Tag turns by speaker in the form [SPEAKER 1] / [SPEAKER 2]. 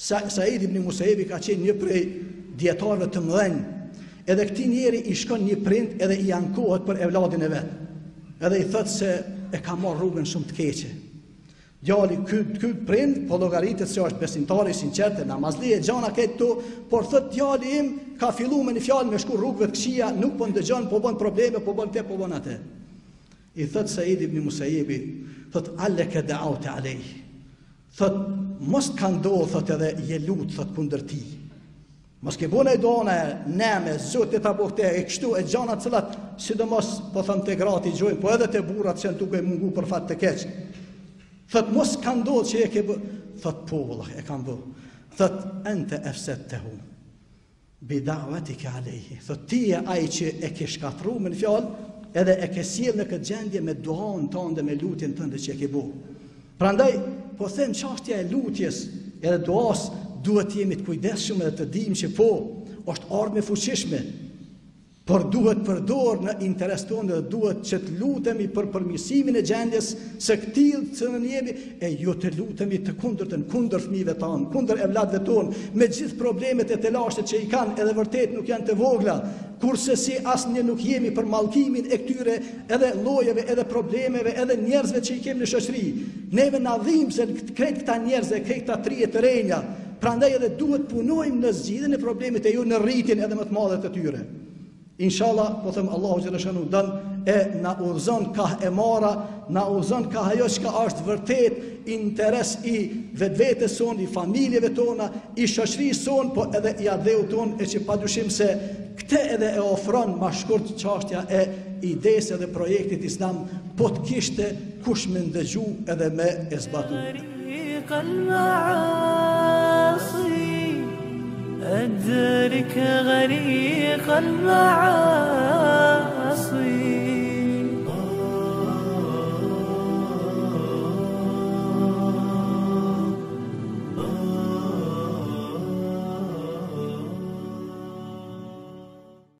[SPEAKER 1] Said ibn Musaibi ka qenë një prej dietarëve të mëdhenj. Edhe këtij njeri i shkon një prind edhe i ankohet për evladin e vet. Edhe i thot se e ka marrë rrugën shumë të keqe. Djali ky prind po llogaritet se është besimtar i sinqert, namazli e gjana këtu, por thot djali im ka filluar me një fjalë me shku rrugëve të këqija, nuk po ndëgjon, po bën probleme, po bën te, po bën atë. I thot Said ibn Musaibi, thot allaka da'awta alayh. Thot, mos ka ndodhë, thot edhe je lutë, thot kundër ti. Mos ke bune i done, neme, zotit a buhte, e kështu e gjana cilat, sidomos, po thëmë të grati gjojnë, po edhe të burat që në tuke mungu për fat të keqë. Thot, mos ka ndodhë që e ke bë, thot, po, vëllë, e kam bë. Thot, ente efset të hu, bidawet i ke alejhi. Thot, ti e aj që e ke shkatru me në fjallë, edhe e ke sjell në këtë gjendje me duhan tënde, me lutjen tënde që e ke bu. Prandaj, po them çështja e lutjes edhe duas duhet jemi të kujdesshëm edhe të dimë që po, është armë e fuqishme, por duhet përdor në interes tonë dhe duhet që të lutemi për përmirësimin e gjendjes së këtij që ne jemi, e jo të lutemi të kundërtën, kundër fëmijëve tanë, kundër evladëve tonë, me gjithë problemet e të lashtet që i kanë, edhe vërtet nuk janë të vogla, kurse si asnjë nuk jemi për mallkimin e këtyre edhe llojeve, edhe problemeve, edhe njerëzve që i kemi në shoqëri. Neve na dhimbë se krejt këta njerëz, krejt këta trije të renja, prandaj edhe duhet punojmë në zgjidhjen e problemit e ju në rritjen edhe më të madhe të tyre. Inshallah, po them Allahu xhaleshanu dan e na udhëzon ka e mara, na udhëzon ka ajo që është vërtet interes i vetvetes son, i familjeve tona, i shoqërisë son, po edhe i adheu ton, e që padyshim se këtë edhe e ofron më shkurt çështja e idesë dhe projektit Islam, po të kishte kush më ndëgju edhe me e zbatu. أدرك غريق المعاصي